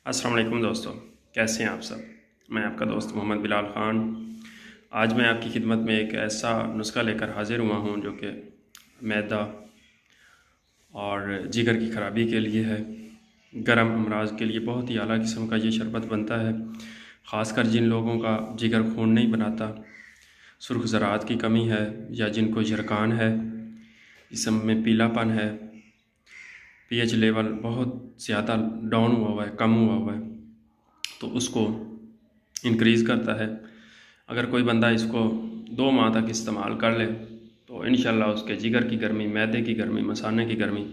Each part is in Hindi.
अस्सलाम वालेकुम दोस्तों, कैसे हैं आप सब। मैं आपका दोस्त मोहम्मद बिलाल ख़ान। आज मैं आपकी खिदमत में एक ऐसा नुस्खा लेकर हाज़िर हुआ हूं जो कि मैदा और जिगर की ख़राबी के लिए है। गर्म अमराज के लिए बहुत ही आला किस्म का ये शरबत बनता है। ख़ासकर जिन लोगों का जिगर खून नहीं बनाता, सुर्ख ज़राअत की कमी है या जिनको जरकान है, जिस्म में पीलापन है, पीएच लेवल बहुत ज़्यादा डाउन हुआ है, कम हुआ है, तो उसको इंक्रीज़ करता है। अगर कोई बंदा इसको 2 माह तक इस्तेमाल कर ले तो इंशाल्लाह उसके जिगर की गर्मी, मैदे की गर्मी, मसाने की गर्मी,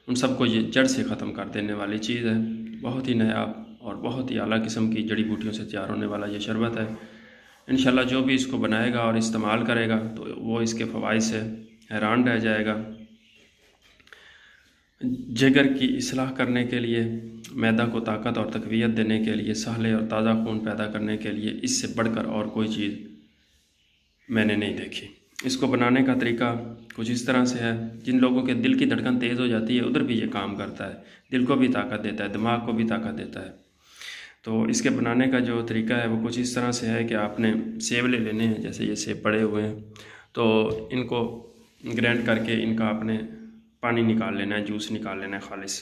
उन सबको ये जड़ से ख़त्म कर देने वाली चीज़ है। बहुत ही नायाब और बहुत ही आला किस्म की जड़ी बूटियों से तैयार होने वाला ये शरबत है। इंशाल्लाह जो भी इसको बनाएगा और इस्तेमाल करेगा तो वो इसके फ़वाइद से हैरान रह जाएगा। जिगर की इस्लाह करने के लिए, मैदा को ताकत और तक़वियत देने के लिए, सहले और ताज़ा खून पैदा करने के लिए इससे बढ़कर और कोई चीज़ मैंने नहीं देखी। इसको बनाने का तरीका कुछ इस तरह से है। जिन लोगों के दिल की धड़कन तेज़ हो जाती है उधर भी ये काम करता है, दिल को भी ताकत देता है, दिमाग को भी ताकत देता है। तो इसके बनाने का जो तरीका है वो कुछ इस तरह से है कि आपने सेब ले लेने हैं। जैसे ये सेब पड़े हुए हैं तो इनको ग्राइंड करके इनका आपने पानी निकाल लेना है, जूस निकाल लेना है खालिस।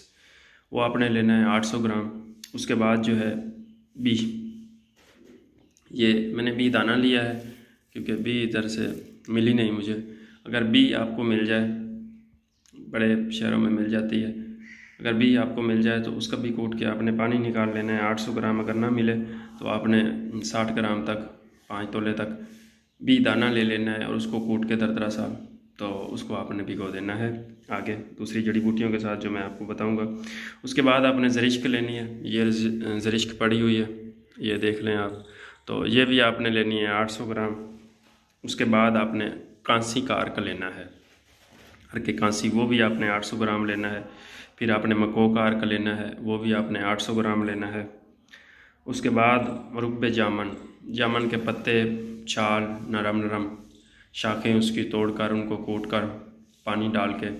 वो आपने लेना है 800 ग्राम। उसके बाद जो है बी, ये मैंने बी दाना लिया है क्योंकि बी इधर से मिली नहीं मुझे। अगर बी आपको मिल जाए, बड़े शहरों में मिल जाती है, अगर बी आपको मिल जाए तो उसका भी कूट के आपने पानी निकाल लेना है 800 ग्राम। अगर ना मिले तो आपने 60 ग्राम तक, 5 तोले तक बी दाना ले लेना है और उसको कूट के दरदरा सा, तो उसको आपने भिगो देना है आगे दूसरी जड़ी बूटियों के साथ जो मैं आपको बताऊंगा। उसके बाद आपने ज़रिश्क लेनी है। ये ज़रिश्क पड़ी हुई है, ये देख लें आप। तो ये भी आपने लेनी है 800 ग्राम। उसके बाद आपने कांसी का अर्क लेना है, अर्क कांसी, वो भी आपने 800 ग्राम लेना है। फिर आपने मको का अर्क लेना है, वो भी आपने 800 ग्राम लेना है। उसके बाद रुब्बे जामन, जामन के पत्ते, छाल, नरम नरम शाखें उसकी तोड़कर उनको कूट कर पानी डाल के,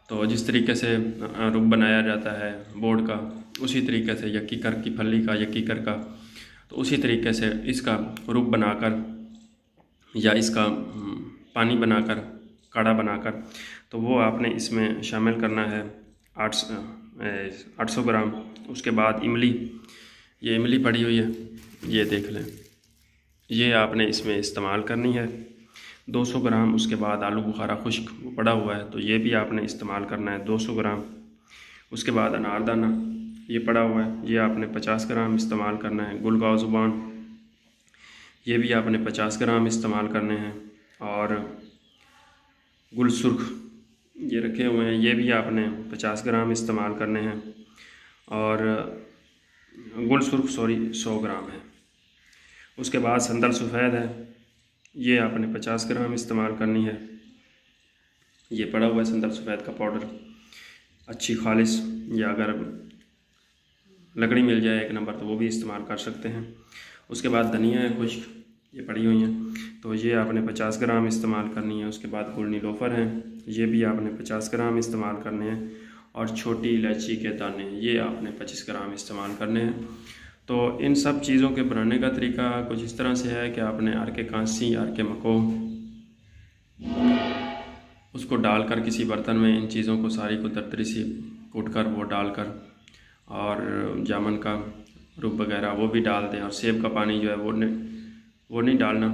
तो जिस तरीके से रुब बनाया जाता है बोर्ड का, उसी तरीके से यक्की कर की फली का, यक्की कर का, तो उसी तरीके से इसका रुब बनाकर या इसका पानी बनाकर, काढ़ा बनाकर, तो वो आपने इसमें शामिल करना है 800 ग्राम। उसके बाद इमली, ये इमली पड़ी हुई है, ये देख लें, ये आपने इसमें इस्तेमाल करनी है 200 ग्राम। उसके बाद आलू बुखारा खुश्क वो पड़ा हुआ है, तो ये भी आपने इस्तेमाल करना है 200 ग्राम। उसके बाद अनारदाना ये पड़ा हुआ है, ये आपने 50 ग्राम इस्तेमाल करना है। गुलगाव ज़ुबान, ये भी आपने 50 ग्राम इस्तेमाल करने हैं। और गुल सुर्ख ये रखे हुए हैं, ये भी आपने 50 ग्राम इस्तेमाल करने हैं। और गुल सुर्ख 100 ग्राम है। उसके बाद संदल सफ़ेद है, ये आपने 50 ग्राम इस्तेमाल करनी है। ये पड़ा हुआ है संदल सफ़ेद का पाउडर, अच्छी खालिस, या अगर लकड़ी मिल जाए 1 नंबर तो वो भी इस्तेमाल कर सकते हैं। उसके बाद धनिया है खुश्क, ये पड़ी हुई हैं, तो ये आपने 50 ग्राम इस्तेमाल करनी है। उसके बाद गुल नीलोफर हैं, ये भी आपने 50 ग्राम इस्तेमाल करने हैं। और छोटी इलायची के दाने, ये आपने 25 ग्राम इस्तेमाल करने हैं। तो इन सब चीज़ों के बनाने का तरीका कुछ इस तरह से है कि आपने अर्के कांसी, अर्के मको, उसको डालकर किसी बर्तन में इन चीज़ों को सारी को दरदरी सी कूट कर वो डालकर, और जामन का रूप वगैरह वो भी डाल दें। और सेब का पानी जो है वो नहीं डालना,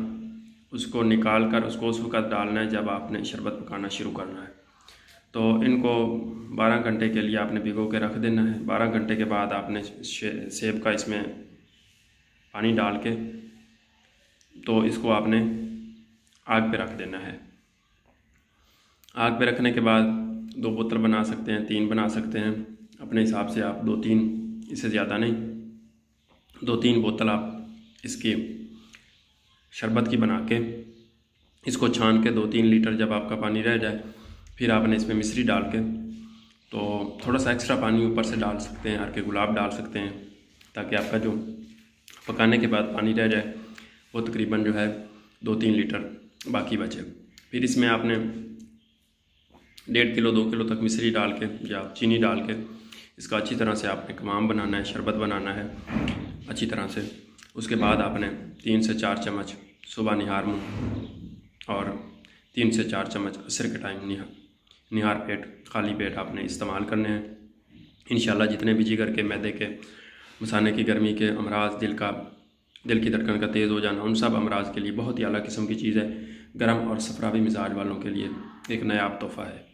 उसको निकाल कर उसको उस वक़्त डालना है जब आपने शरबत पकाना शुरू करना है। तो इनको 12 घंटे के लिए आपने भिगो के रख देना है। 12 घंटे के बाद आपने सेब का इसमें पानी डाल के, तो इसको आपने आग पे रख देना है। आग पे रखने के बाद 2 बोतल बना सकते हैं, 3 बना सकते हैं, अपने हिसाब से आप 2-3, इससे ज़्यादा नहीं, 2-3 बोतल आप इसकी शरबत की बना के, इसको छान के 2-3 लीटर जब आपका पानी रह जाए, फिर आपने इसमें मिश्री डाल के, तो थोड़ा सा एक्स्ट्रा पानी ऊपर से डाल सकते हैं, अर्के गुलाब डाल सकते हैं, ताकि आपका जो पकाने के बाद पानी रह जाए वो तकरीबन जो है 2-3 लीटर बाकी बचे। फिर इसमें आपने 1.5 किलो 2 किलो तक मिश्री डाल के या चीनी डाल के इसका अच्छी तरह से आपने कमाम बनाना है, शरबत बनाना है अच्छी तरह से। उसके बाद आपने 3 से 4 चम्मच सुबह निहार मुँह और 3 से 4 चम्मच असर के टाइम निहार पेट, खाली पेट आपने इस्तेमाल करने हैं। इंशाल्लाह जितने भी जिगर के, मैदे के, मसाने की गर्मी के अमराज, दिल की धड़कन का तेज़ हो जाना, उन सब अमराज के लिए बहुत ही आला किस्म की चीज़ है। गर्म और सफरावी मिजाज वालों के लिए एक नायाब तोहफ़ा है।